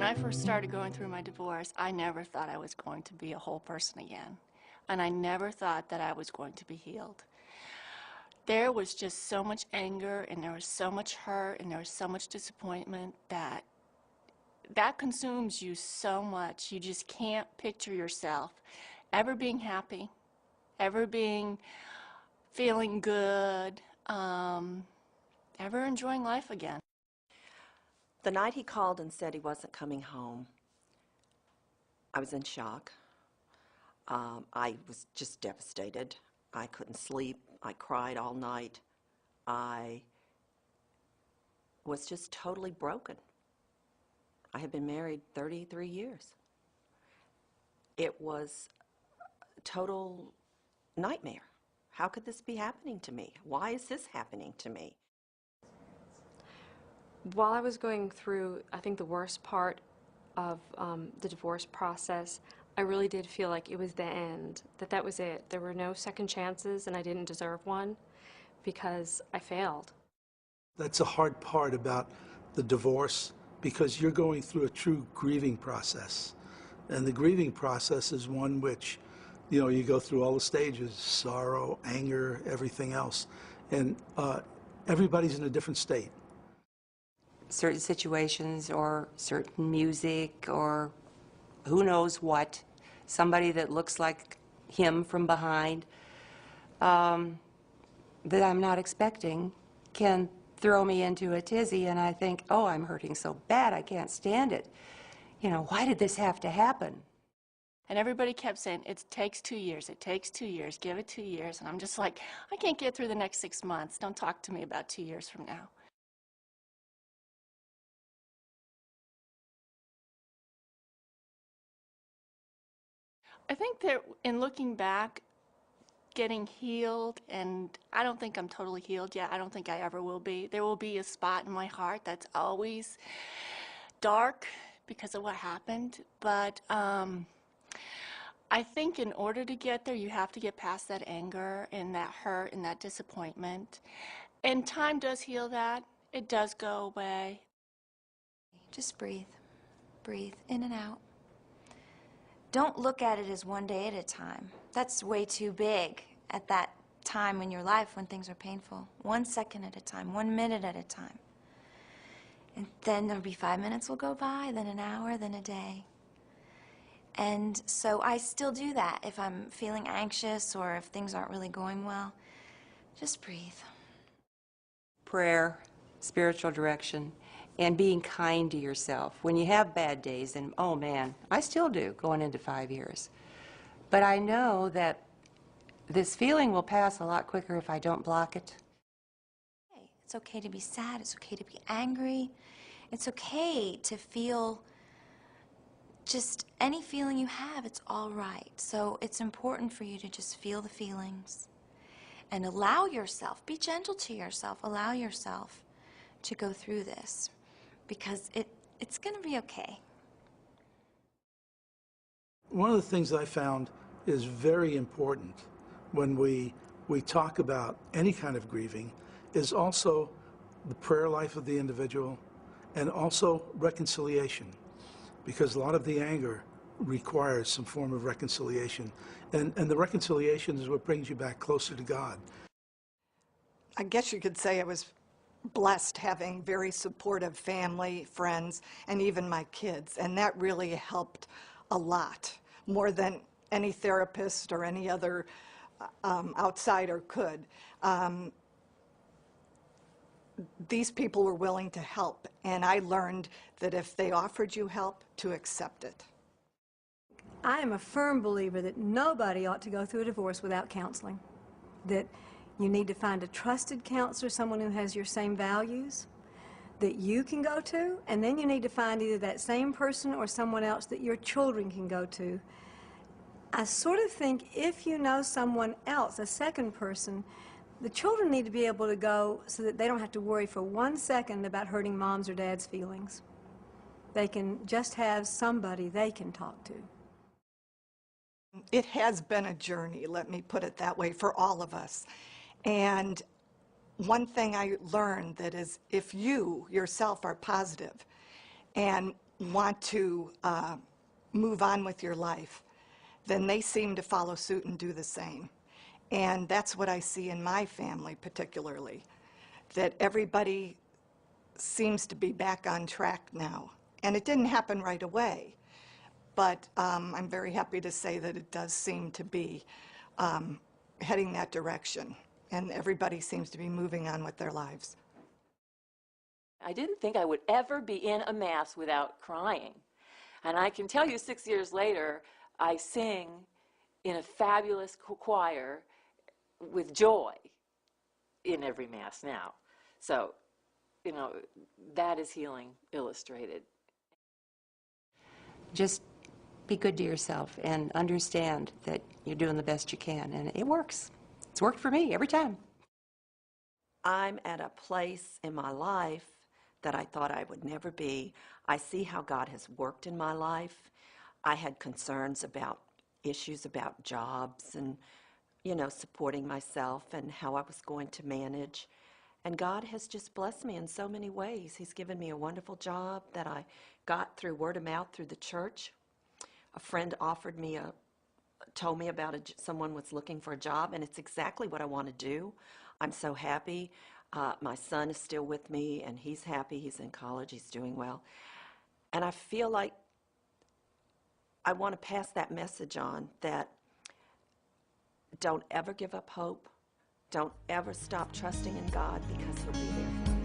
When I first started going through my divorce, I never thought I was going to be a whole person again. And I never thought that I was going to be healed. There was just so much anger, and there was so much hurt, and there was so much disappointment that consumes you so much. You just can't picture yourself ever being happy, ever feeling good, ever enjoying life again. The night he called and said he wasn't coming home, I was in shock. I was just devastated. I couldn't sleep. I cried all night. I was just totally broken. I had been married 33 years. It was a total nightmare. How could this be happening to me? Why is this happening to me? While I was going through, I think, the worst part of the divorce process, I really did feel like it was the end, that was it. There were no second chances, and I didn't deserve one because I failed. That's a hard part about the divorce, because you're going through a true grieving process. And the grieving process is one which, you go through all the stages: sorrow, anger, everything else. And everybody's in a different state. Certain situations or certain music or who knows what, somebody that looks like him from behind that I'm not expecting can throw me into a tizzy, and I think, oh, I'm hurting so bad, I can't stand it. Why did this have to happen? And everybody kept saying, it takes 2 years, it takes 2 years, give it 2 years. And I'm just like, I can't get through the next 6 months. Don't talk to me about 2 years from now. I think that in looking back, getting healed, and I don't think I'm totally healed yet. I don't think I ever will be. There will be a spot in my heart that's always dark because of what happened. But I think in order to get there, you have to get past that anger and that hurt and that disappointment. And time does heal that. It does go away. Just breathe. Breathe in and out. Don't look at it as one day at a time. That's way too big at that time in your life when things are painful. 1 second at a time, 1 minute at a time. And then there'll be 5 minutes will go by, then an hour, then a day. And so I still do that if I'm feeling anxious or if things aren't really going well. Just breathe. Prayer, spiritual direction, and being kind to yourself. When you have bad days, and oh man, I still do going into 5 years. But I know that this feeling will pass a lot quicker if I don't block it. It's okay to be sad, it's okay to be angry. It's okay to feel just any feeling you have, it's all right. So it's important for you to just feel the feelings and allow yourself, be gentle to yourself, allow yourself to go through this, because it's going to be okay. One of the things I found is very important when we talk about any kind of grieving is also the prayer life of the individual and also reconciliation, because a lot of the anger requires some form of reconciliation, and the reconciliation is what brings you back closer to God. I guess you could say I was blessed having very supportive family, friends, and even my kids, and that really helped a lot, more than any therapist or any other outsider could. These people were willing to help, and I learned that if they offered you help, to accept it. I am a firm believer that nobody ought to go through a divorce without counseling, that you need to find a trusted counselor, someone who has your same values that you can go to, and then you need to find either that same person or someone else that your children can go to. I sort of think if you know someone else, a second person, the children need to be able to go so that they don't have to worry for 1 second about hurting mom's or dad's feelings. They can just have somebody they can talk to. It has been a journey, let me put it that way, for all of us. And one thing I learned that is, if you yourself are positive and want to move on with your life, then they seem to follow suit and do the same. And that's what I see in my family particularly, that everybody seems to be back on track now. And it didn't happen right away, but I'm very happy to say that it does seem to be heading that direction, and everybody seems to be moving on with their lives. I didn't think I would ever be in a Mass without crying. And I can tell you 6 years later, I sing in a fabulous choir with joy in every Mass now. So, you know, that is healing illustrated. Just be good to yourself and understand that you're doing the best you can, and it works. It's worked for me every time. I'm at a place in my life that I thought I would never be. I see how God has worked in my life. I had concerns about issues about jobs and, you know, supporting myself and how I was going to manage. And God has just blessed me in so many ways. He's given me a wonderful job that I got through word of mouth through the church. A friend offered me told me about someone was looking for a job, and it's exactly what I want to do. I'm so happy. My son is still with me, and he's happy. He's in college. He's doing well. And I feel like I want to pass that message on, that don't ever give up hope. Don't ever stop trusting in God, because He'll be there for you.